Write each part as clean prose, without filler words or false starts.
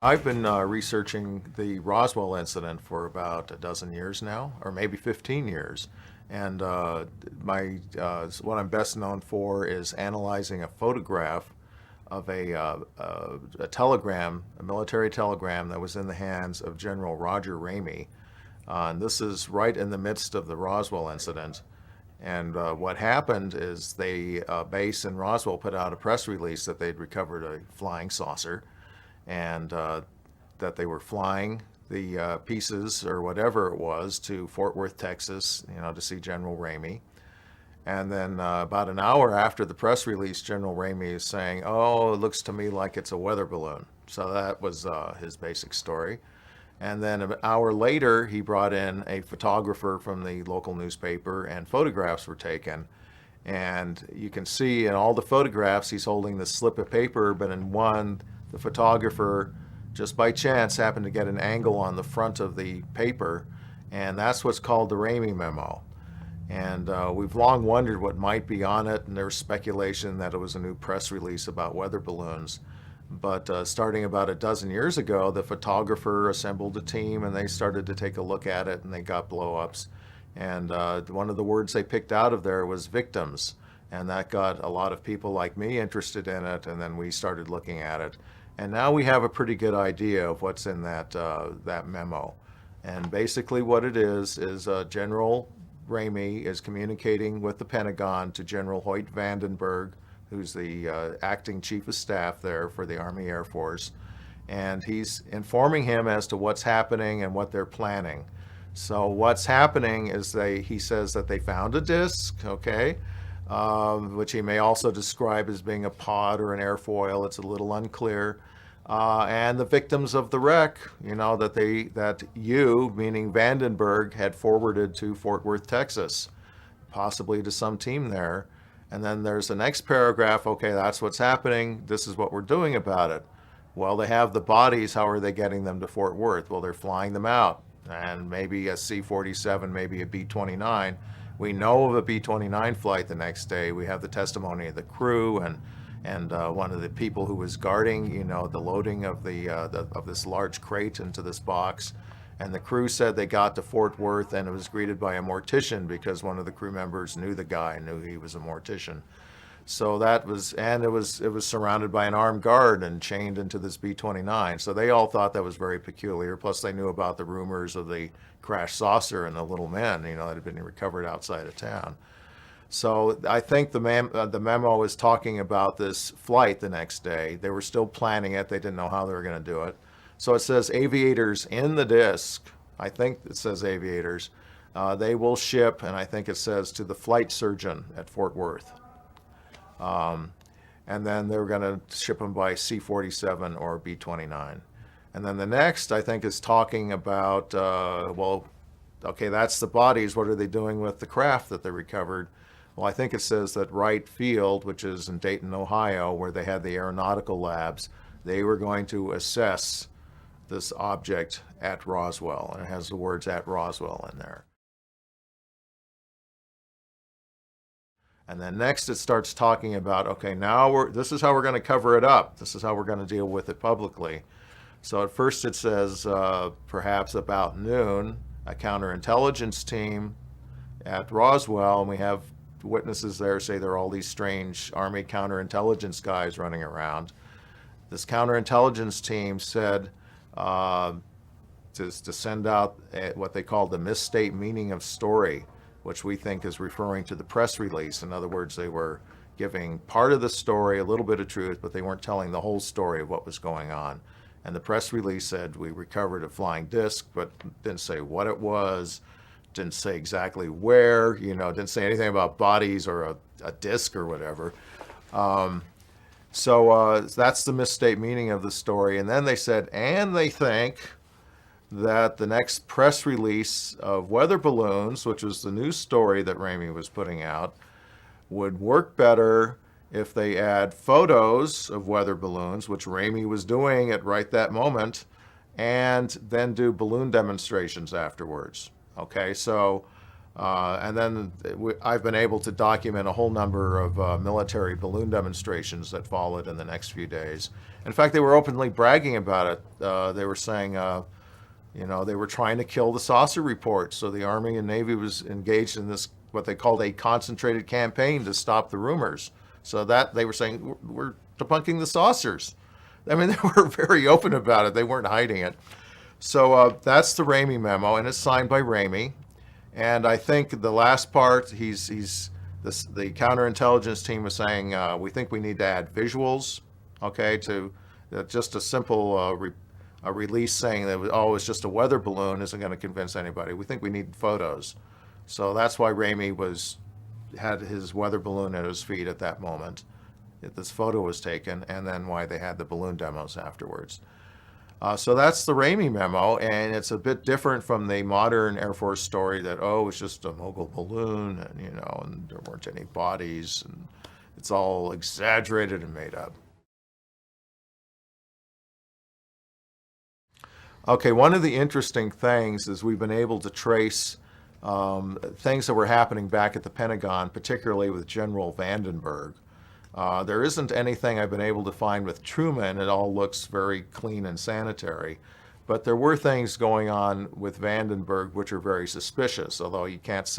I've been researching the Roswell incident for about a dozen years now, or maybe 15 years. And what I'm best known for is analyzing a photograph of a telegram, a military telegram that was in the hands of General Roger Ramey. And this is right in the midst of the Roswell incident. And what happened is the base in Roswell put out a press release that they'd recovered a flying saucer, and that they were flying the pieces or whatever it was to Fort Worth, Texas, to see General Ramey. And then about an hour after the press release, General Ramey is saying, "Oh, it looks to me like it's a weather balloon." So that was his basic story. And then an hour later, he brought in a photographer from the local newspaper, and photographs were taken. And you can see in all the photographs, he's holding this slip of paper, but in one, the photographer, just by chance, happened to get an angle on the front of the paper, and that's what's called the Ramey memo. And we've long wondered what might be on it, and there's speculation that it was a new press release about weather balloons. But starting about a dozen years ago, the photographer assembled a team and they started to take a look at it, and they got blow-ups. And one of the words they picked out of there was victims. And that got a lot of people like me interested in it, and then we started looking at it. And now we have a pretty good idea of what's in that memo. And basically what it is General Ramey is communicating with the Pentagon to General Hoyt Vandenberg, who's the acting chief of staff there for the Army Air Force, and he's informing him as to what's happening and what they're planning. So what's happening is he says that they found a disc, okay, which he may also describe as being a pod or an airfoil. It's a little unclear. And the victims of the wreck, that you, meaning Vandenberg, had forwarded to Fort Worth, Texas, possibly to some team there. And then there's the next paragraph, okay, that's what's happening. This is what we're doing about it. Well, they have the bodies. How are they getting them to Fort Worth? Well, they're flying them out. And maybe a C-47, maybe a B-29. We know of a B-29 flight the next day. We have the testimony of the crew and one of the people who was guarding, the loading of of this large crate into this box. And the crew said they got to Fort Worth and it was greeted by a mortician, because one of the crew members knew the guy, knew he was a mortician. So it was surrounded by an armed guard and chained into this B-29. So they all thought that was very peculiar. Plus they knew about the rumors of the crashed saucer and the little men, that had been recovered outside of town. So I think the memo is talking about this flight the next day. They were still planning it. They didn't know how they were going to do it. So it says aviators in the disc. I think it says aviators. They will ship, and I think it says to the flight surgeon at Fort Worth. And then they're going to ship them by C-47 or B-29. And then the next, I think, is talking about, okay, that's the bodies. What are they doing with the craft that they recovered? Well, I think it says that Wright Field, which is in Dayton, Ohio, where they had the aeronautical labs, they were going to assess this object at Roswell, and it has the words "at Roswell" in there. And then next it starts talking about, okay, now this is how we're going to cover it up. This is how we're going to deal with it publicly. So at first it says perhaps about noon, a counterintelligence team at Roswell, and we have witnesses there say there are all these strange Army counterintelligence guys running around. This counterintelligence team said to send out what they call the misstate meaning of story, which we think is referring to the press release. In other words, they were giving part of the story, a little bit of truth, but they weren't telling the whole story of what was going on. And the press release said we recovered a flying disc, but didn't say what it was, didn't say exactly where, didn't say anything about bodies or a disc or whatever. So that's the misstate meaning of the story. And then they said, and they think that the next press release of weather balloons, which was the news story that Ramey was putting out, would work better if they add photos of weather balloons, which Ramey was doing at right that moment, and then do balloon demonstrations afterwards. Okay, so And then I've been able to document a whole number of military balloon demonstrations that followed in the next few days. In fact, they were openly bragging about it. They were saying, they were trying to kill the saucer report. So the Army and Navy was engaged in this, what they called a concentrated campaign to stop the rumors. So that they were saying, we're debunking the saucers. I mean, they were very open about it. They weren't hiding it. So that's the Ramey memo, and it's signed by Ramey. And I think the last part, the counterintelligence team was saying, we think we need to add visuals, okay, to just a simple a release saying that, it's just a weather balloon isn't going to convince anybody. We think we need photos. So that's why Ramey had his weather balloon at his feet at that moment. This photo was taken, and then why they had the balloon demos afterwards. So that's the Ramey memo, and it's a bit different from the modern Air Force story that, it's just a mogul balloon, and, and there weren't any bodies, and it's all exaggerated and made up. Okay, one of the interesting things is we've been able to trace things that were happening back at the Pentagon, particularly with General Vandenberg. There isn't anything I've been able to find with Truman. It all looks very clean and sanitary. But there were things going on with Vandenberg which are very suspicious, although you can't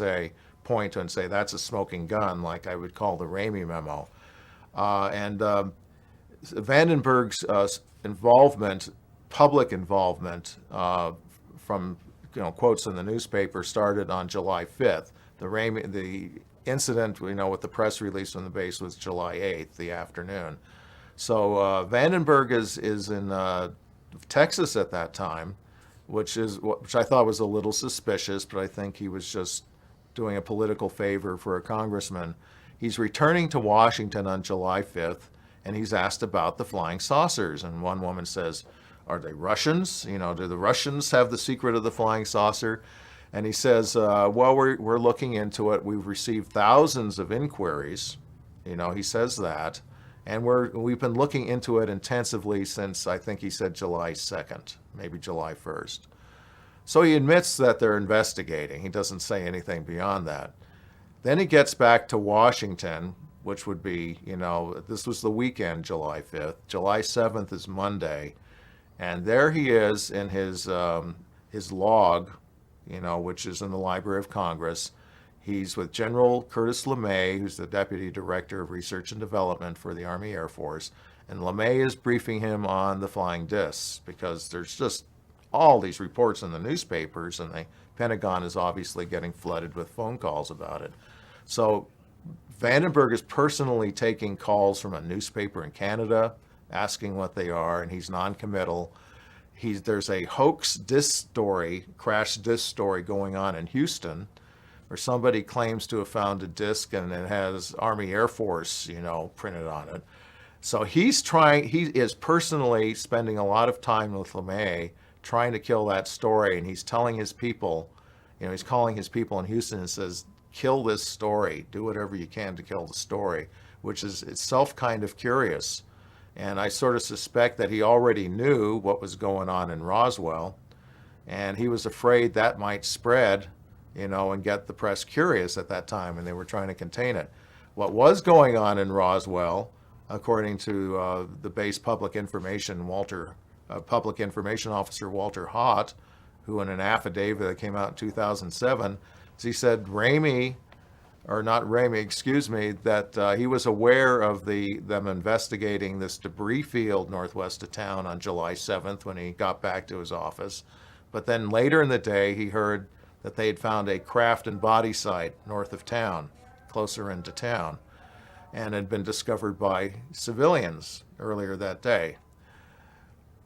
point to and say that's a smoking gun like I would call the Ramey memo. Vandenberg's involvement, public involvement, from quotes in the newspaper, started on July 5th. The incident, with the press release from the base was July 8th, the afternoon. So Vandenberg is in Texas at that time, which I thought was a little suspicious, but I think he was just doing a political favor for a congressman. He's returning to Washington on July 5th, and he's asked about the flying saucers. And one woman says, "Are they Russians? Do the Russians have the secret of the flying saucer?" And he says, we're looking into it. We've received thousands of inquiries. He says that. And we've been looking into it intensively since, I think he said July 2nd, maybe July 1st. So he admits that they're investigating. He doesn't say anything beyond that. Then he gets back to Washington, which would be, this was the weekend, July 5th. July 7th is Monday. And there he is in his log, which is in the Library of Congress. He's with General Curtis LeMay, who's the Deputy Director of Research and Development for the Army Air Force. And LeMay is briefing him on the flying discs because there's just all these reports in the newspapers, and the Pentagon is obviously getting flooded with phone calls about it. So Vandenberg is personally taking calls from a newspaper in Canada, asking what they are, and he's non-committal. There's a hoax disc story, crash disc story going on in Houston, where somebody claims to have found a disc and it has Army Air Force, printed on it. So he is personally spending a lot of time with LeMay trying to kill that story, and he's telling his people, he's calling his people in Houston and says, kill this story, do whatever you can to kill the story, which is itself kind of curious. And I sort of suspect that he already knew what was going on in Roswell, and he was afraid that might spread, and get the press curious at that time, and they were trying to contain it. What was going on in Roswell, according to the base public information officer Walter Haught, who in an affidavit that came out in 2007, he said that he was aware of them investigating this debris field northwest of town on July 7th when he got back to his office. But then later in the day, he heard that they had found a craft and body site north of town, closer into town, and had been discovered by civilians earlier that day.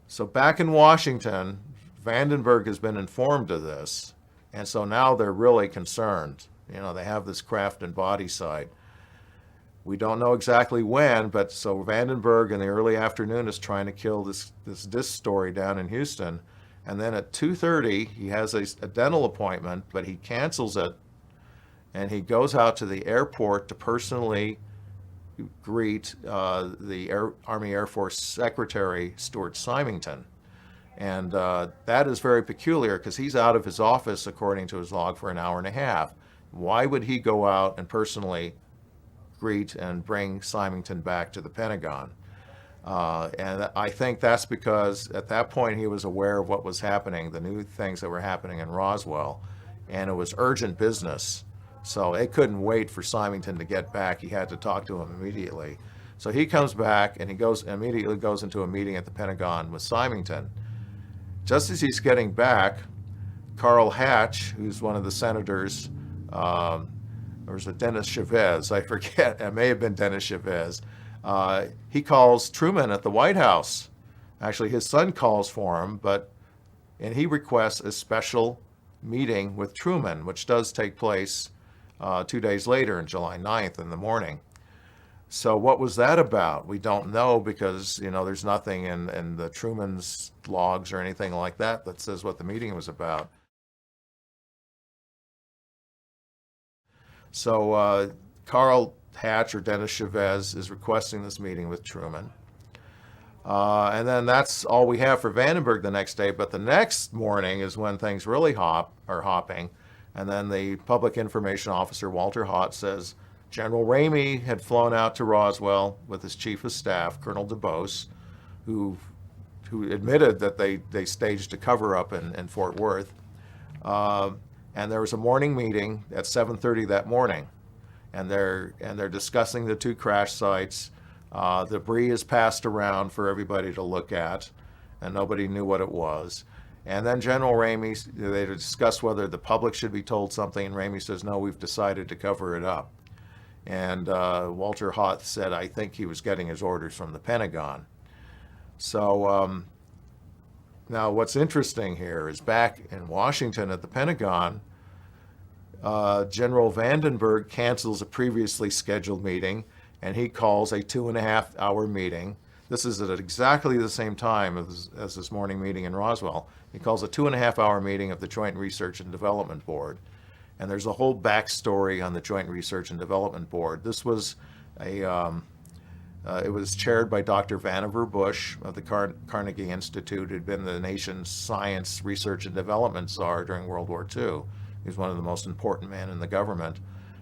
So back in Washington, Vandenberg has been informed of this, and so now they're really concerned. They have this craft and body site. We don't know exactly when, but so Vandenberg in the early afternoon is trying to kill this disc story down in Houston. And then at 2:30, he has a dental appointment, but he cancels it, and he goes out to the airport to personally greet the Army Air Force Secretary, Stuart Symington. And that is very peculiar because he's out of his office, according to his log, for an hour and a half. Why would he go out and personally greet and bring Symington back to the Pentagon? And I think that's because at that point he was aware of what was happening, the new things that were happening in Roswell, and it was urgent business. So it couldn't wait for Symington to get back. He had to talk to him immediately. So he comes back and he immediately goes into a meeting at the Pentagon with Symington. Just as he's getting back, Carl Hatch, who's one of the senators, or was it Dennis Chavez? I forget. It may have been Dennis Chavez. He calls Truman at the White House. Actually, his son calls for him, and he requests a special meeting with Truman, which does take place 2 days later, on July 9th in the morning. So what was that about? We don't know, because there's nothing in the Truman's logs or anything like that that says what the meeting was about. So Carl Hatch, or Dennis Chavez, is requesting this meeting with Truman. And then that's all we have for Vandenberg the next day. But the next morning is when things really are hopping. And then the public information officer, Walter Haut, says General Ramey had flown out to Roswell with his chief of staff, Colonel DuBose, who admitted that they staged a cover-up in Fort Worth. And there was a morning meeting at 7:30 that morning. And they're discussing the two crash sites. Debris is passed around for everybody to look at, and nobody knew what it was. And then General Ramey, they discuss whether the public should be told something, and Ramey says, no, we've decided to cover it up. And Walter Haut said, I think he was getting his orders from the Pentagon. So now what's interesting here is back in Washington at the Pentagon, General Vandenberg cancels a previously scheduled meeting, and he calls a 2.5-hour meeting. This is at exactly the same time as this morning meeting in Roswell. He calls a 2.5-hour meeting of the Joint Research and Development Board. And there's a whole backstory on the Joint Research and Development Board. This was it was chaired by Dr. Vannevar Bush of the Carnegie Institute, who'd been the nation's science, research, and development czar during World War II. He was one of the most important men in the government.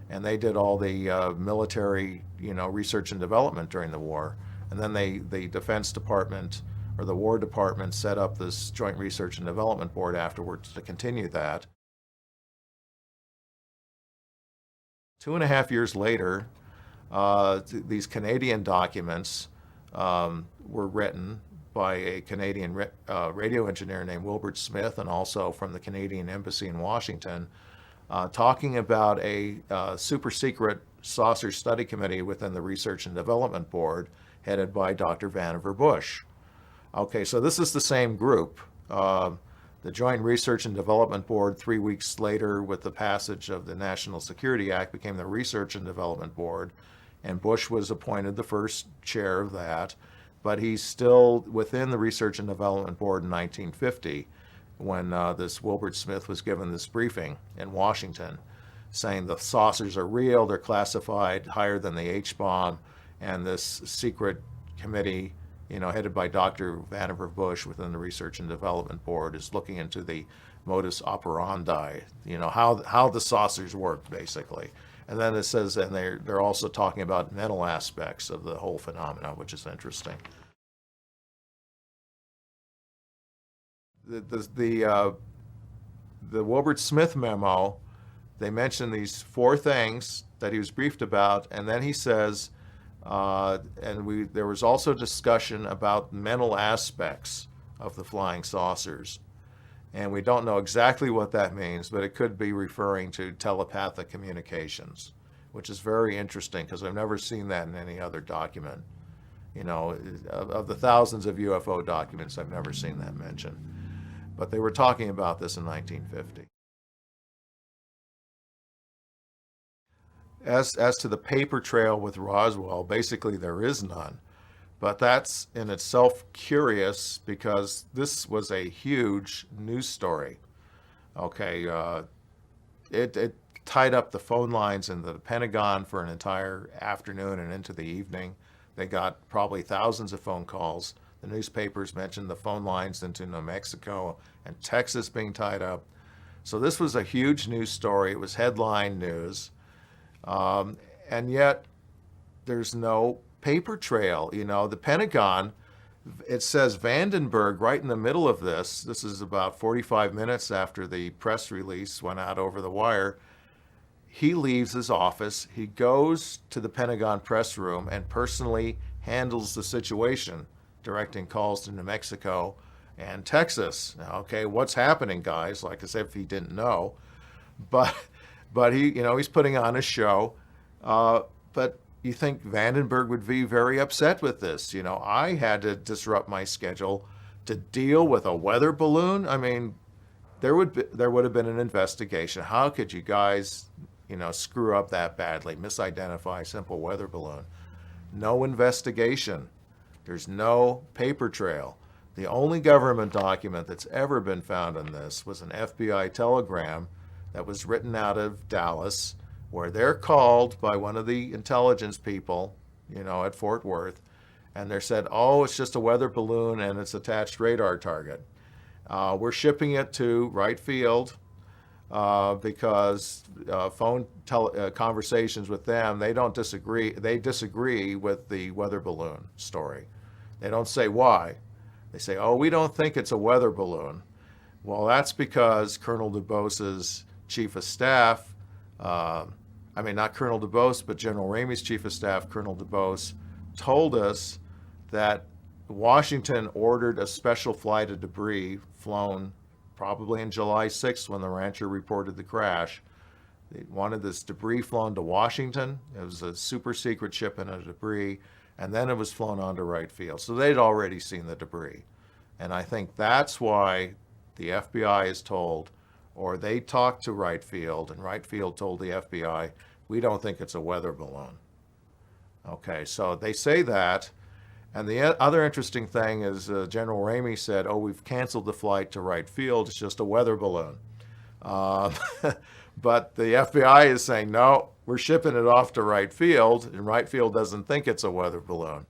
And they did all the military, research and development during the war. And then the Defense Department, or the War Department, set up this Joint Research and Development Board afterwards to continue that. 2.5 years later, these Canadian documents were written by a Canadian radio engineer named Wilbert Smith, and also from the Canadian Embassy in Washington, talking about a super secret saucer study committee within the Research and Development Board, headed by Dr. Vannevar Bush. Okay, so this is the same group. The Joint Research and Development Board, 3 weeks later, with the passage of the National Security Act, became the Research and Development Board, and Bush was appointed the first chair of that. But he's still within the Research and Development Board in 1950, when this Wilbert Smith was given this briefing in Washington, saying the saucers are real, they're classified higher than the H-bomb, and this secret committee, headed by Dr. Vannevar Bush within the Research and Development Board, is looking into the modus operandi, how the saucers work, basically. And then it says, and they're also talking about mental aspects of the whole phenomena, which is interesting. The Wilbert Smith memo, they mention these 4 things that he was briefed about, and then he says, there was also discussion about mental aspects of the flying saucers. And we don't know exactly what that means, but it could be referring to telepathic communications, which is very interesting because I've never seen that in any other document. Of the thousands of UFO documents, I've never seen that mentioned. But they were talking about this in 1950. As to the paper trail with Roswell, basically there is none. But that's in itself curious because this was a huge news story. Okay, it tied up the phone lines in the Pentagon for an entire afternoon and into the evening. They got probably thousands of phone calls. The newspapers mentioned the phone lines into New Mexico and Texas being tied up. So this was a huge news story. It was headline news. And yet there's no paper trail. You know, the Pentagon, it says Vandenberg right in the middle of this. This is about 45 minutes after the press release went out over the wire. He leaves his office. He goes to the Pentagon press room and personally handles the situation, directing calls to New Mexico and Texas. Now, okay, what's happening, guys? Like I said, if he didn't know, but he, you know, he's putting on a show. But you think Vandenberg would be very upset with this? You know, I had to disrupt my schedule to deal with a weather balloon. I mean, there would have been an investigation. How could you guys, you know, screw up that badly, misidentify a simple weather balloon? No investigation. There's no paper trail. The only government document that's ever been found on this was an FBI telegram that was written out of Dallas, where they're called by one of the intelligence people, you know, at Fort Worth, and they're said, oh, it's just a weather balloon and it's attached radar target. We're shipping it to Wright Field because phone conversations with them, they don't disagree. They disagree with the weather balloon story. They don't say why. They say, oh, we don't think it's a weather balloon. Well, that's because Colonel DuBose's chief of staff, I mean, not Colonel DuBose, but General Ramey's chief of staff, Colonel DuBose, told us that Washington ordered a special flight of debris flown probably on July 6th when the rancher reported the crash. They wanted this debris flown to Washington. It was a super secret shipment of debris, and then it was flown onto Wright Field. So they'd already seen the debris. And I think that's why the FBI is told, or they talked to Wright Field, and Wright Field told the FBI, we don't think it's a weather balloon. Okay, so they say that. And the other interesting thing is General Ramey said, oh, we've canceled the flight to Wright Field. It's just a weather balloon. But the FBI is saying, no, we're shipping it off to Wright Field, and Wright Field doesn't think it's a weather balloon.